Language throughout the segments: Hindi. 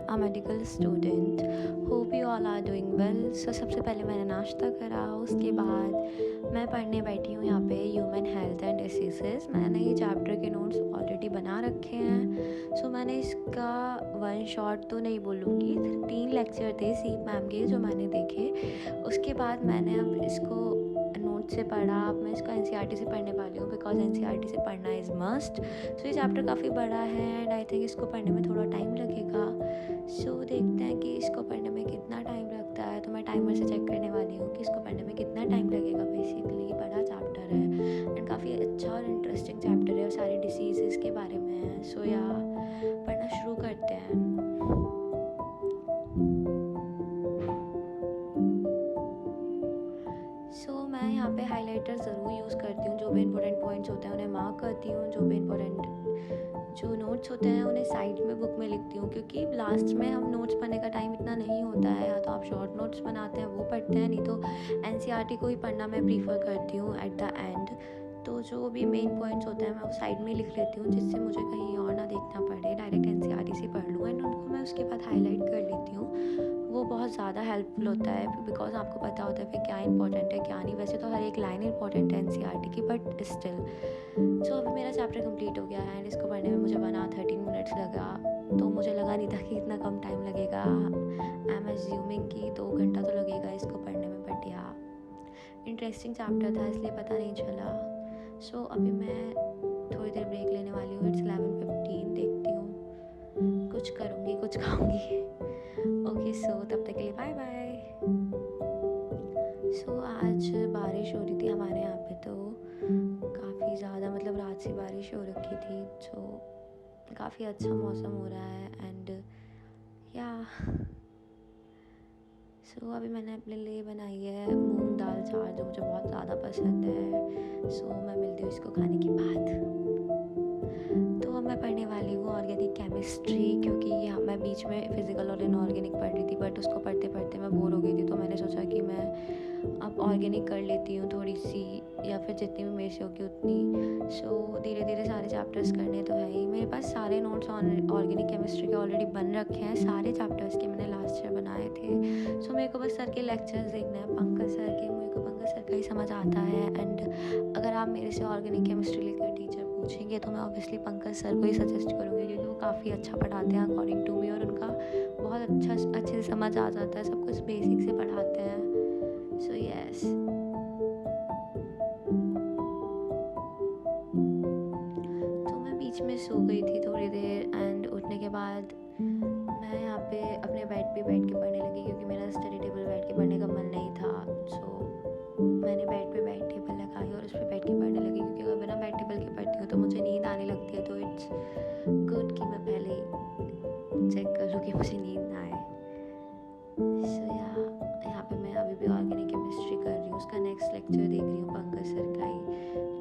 a medical student. Hope you all are doing well. So सबसे पहले मैंने नाश्ता करा, उसके बाद मैं पढ़ने बैठी हूँ यहाँ पे ह्यूमन हेल्थ एंड डिसीज़ेस। मैंने ये चैप्टर के नोट्स ऑलरेडी बना रखे हैं। सो मैंने इसका वन शॉट तो नहीं बोलूँगी, 3 लेक्चर थे सीप मैम के जो मैंने देखे। उसके बाद मैंने अब इसको नोट से पढ़ा। अब मैं इसको एनसीईआरटी से पढ़ने वाली हूँ बिकॉज एनसीईआरटी से पढ़ना इज़ मस्ट। सो ये चैप्टर काफ़ी बड़ा है एंड आई थिंक इसको पढ़ने में थोड़ा टाइम लगेगा। सो देखते हैं कि इसको पढ़ने में कितना टाइम लगता है। तो मैं टाइमर से चेक करने वाली हूँ कि इसको पढ़ने में कितना टाइम लगेगा। बेसिकली बड़ा चैप्टर है एंड काफ़ी अच्छा और इंटरेस्टिंग चैप्टर है और सारे डिसीज़ के बारे में है। सो या पढ़ना शुरू करते हैं। मैं यहाँ पे हाइलाइटर ज़रूर यूज़ करती हूँ। जो भी इंपॉर्टेंट पॉइंट्स होते हैं उन्हें मार्क करती हूँ। जो भी इंपॉर्टेंट जो नोट्स होते हैं उन्हें साइड में बुक में लिखती हूँ, क्योंकि लास्ट में हम नोट्स पढ़ने का टाइम इतना नहीं होता है। या तो आप शॉर्ट नोट्स बनाते हैं वो पढ़ते हैं, नहीं तो एनसीईआरटी को ही पढ़ना मैं प्रीफर करती हूँ एट द एंड। तो जो भी मेन पॉइंट्स होते हैं मैं वो साइड में लिख लेती हूँ, जिससे मुझे कहीं और ना देखना पड़े, डायरेक्ट एनसीईआरटी से पढ़ लूँ एंड उनको मैं उसके बाद हाईलाइट कर लेती हूँ। वो बहुत ज़्यादा हेल्पफुल होता है बिकॉज आपको पता होता है फिर क्या इंपॉर्टेंट है क्या नहीं। वैसे तो हर एक लाइन इंपॉर्टेंट है एनसीईआरटी की, बट स्टिल। सो अभी मेरा चैप्टर कंप्लीट हो गया है एंड इसको पढ़ने में मुझे 13 मिनट्स लगा। तो मुझे लगा नहीं था कि इतना कम टाइम लगेगा। आई एम अज्यूमिंग कि 2 घंटा तो लगेगा इसको पढ़ने में, बट या इंटरेस्टिंग चैप्टर था इसलिए पता नहीं चला। सो अभी मैं थोड़ी देर ब्रेक लेने वाली हूँ। इट्स 11:15। देखती हूँ, कुछ करूँगी कुछ खाऊँगी। ओके सो तब तक के लिए बाय बाय। सो आज बारिश हो रही थी हमारे यहाँ पे, तो काफ़ी ज़्यादा मतलब रात से बारिश हो रखी थी। सो काफ़ी अच्छा मौसम हो रहा है एंड या सो अभी मैंने अपने लिए बनाई है मूंग दाल चाट, जो मुझे बहुत ज़्यादा पसंद है। सो मैं मिलती हूँ इसको खाने के बाद। तो अब मैं पढ़ने वाली हूँ ऑर्गेनिक केमिस्ट्री, क्योंकि यहाँ मैं बीच में फिज़िकल और इनऑर्गेनिक पढ़ रही थी, बट उसको पढ़ते पढ़ते मैं बोर हो गई थी। तो मैंने सोचा कि मैं अब ऑर्गेनिक कर लेती हूँ थोड़ी सी, या फिर जितनी भी मेरे से होगी उतनी। सो धीरे धीरे सारे चैप्टर्स करने तो है ही। मेरे पास सारे नोट्स ऑर्गेनिक केमिस्ट्री के ऑलरेडी बन रखे हैं, सारे चैप्टर्स के मैंने लास्ट ईयर बनाए थे। सो मेरे को बस सर के लेक्चर्स देखना है, पंकज सर के। मेरे को पंकज सर का ही समझ आता है एंड अगर आप मेरे से ऑर्गेनिक केमिस्ट्री लेकर टीचर पूछेंगे तो मैं ऑब्वियसली पंकज सर को ही सजेस्ट करूँगी, क्योंकि वो काफ़ी अच्छा पढ़ाते हैं अकॉर्डिंग टू मी, और उनका बहुत अच्छे से समझ आ जाता है, सब कुछ बेसिक से पढ़ाते हैं। सो यस, तो मैं बीच में सो गई थी थोड़ी देर एंड उठने के बाद मैं यहाँ पे अपने बेड पे बैठ के पढ़ने लगी, क्योंकि मेरा स्टडी टेबल बैठ के पढ़ने का मन नहीं था। सो मैंने बेड पे बेड टेबल लगाई और उस पर बैठ के पढ़ने लगी, क्योंकि अगर बिना बेड टेबल के पढ़ती हूँ तो मुझे नींद आने लगती है। तो इट्स गुड कि मैं पहले चेक कर लूँ कि मुझे नींद ना आए। सो यहाँ पे मैं अभी भी ऑर्गेनिक केमिस्ट्री कर रही हूँ, उसका नेक्स्ट लेक्चर देख रही हूँ पंकज सर का ही।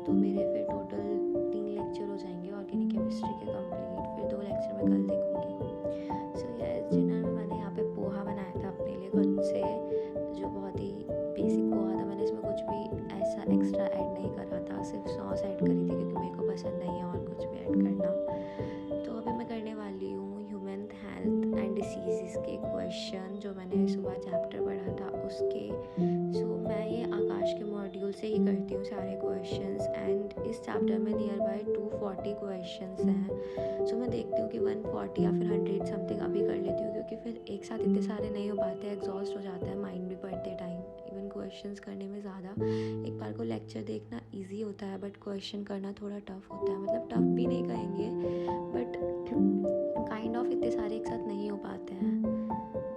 तो मेरे फिर टोटल 3 लेक्चर हो जाएंगे ऑर्गेनिक केमिस्ट्री के कंप्लीट, फिर 2 लेक्चर मैं कल देखूँगी। सो यस, डिनर में मैंने यहाँ पे पोहा बनाया था अपने लिए खुद से, जो बहुत ही बेसिक पोहा था। मैंने इसमें कुछ भी ऐसा एक्स्ट्रा ऐड नहीं करा था, सिर्फ सॉस ऐड करी थी, क्योंकि मेरे को पसंद नहीं है और कुछ भी ऐड करना। तो अभी मैं करने वाली हूँ ह्यूमन हेल्थ एंड डिसीज़ के क्वेश्चन, जो मैंने सुबह चैप्टर पढ़ा था उसके। सो मैं ये आकाश के मॉड्यूल से ही करती हूँ सारे क्वेश्चंस एंड इस चैप्टर में नियर बाय 240 क्वेश्चंस हैं। सो मैं देखती हूँ कि 140 या फिर 100 समथिंग अभी कर लेती हूँ, क्योंकि फिर एक साथ इतने सारे नहीं हो पाते, एग्जॉस्ट हो जाता है माइंड भी पढ़ते टाइम, इवन क्वेश्चंस करने में ज़्यादा। एक बार को लेक्चर देखना ईजी होता है, बट क्वेश्चन करना थोड़ा टफ होता है। मतलब टफ भी नहीं कहेंगे, बट काइंड ऑफ इतने सारे एक साथ नहीं हो पाते हैं।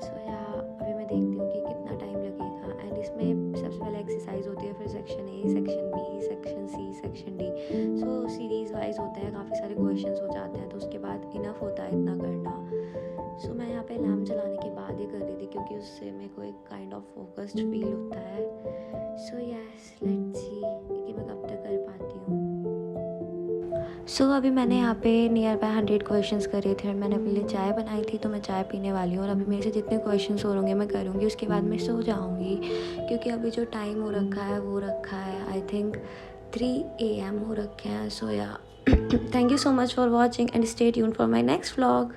सो या अभी मैं देखती हूँ कि कितना टाइम लगेगा एंड इसमें सबसे पहले एक्सरसाइज होती है, फिर section A, section B, section C, section D. So series wise होता है, काफ़ी सारे क्वेश्चंस हो जाते हैं, तो उसके बाद इनफ होता है इतना करना। सो मैं यहाँ पे लैम्प जलाने के बाद ही कर रही थी, क्योंकि उससे मेरे को एक काइंड ऑफ फोकस्ड फील होता है। सो यस, लेट्स सी कि मैं कब तक कर पाती हूँ। सो अभी मैंने यहाँ पे नियर बाय 100 क्वेश्चंस करे थे और मैंने अपने लिए चाय बनाई थी, तो मैं चाय पीने वाली हूँ। और अभी मेरे से जितने क्वेश्चंस हो होंगे मैं करूँगी, उसके बाद मैं सो जाऊँगी, क्योंकि अभी जो टाइम हो रखा है वो रखा है आई थिंक 3 AM हो रखे हैं। सो या thank you so much for watching and stay tuned for my next vlog.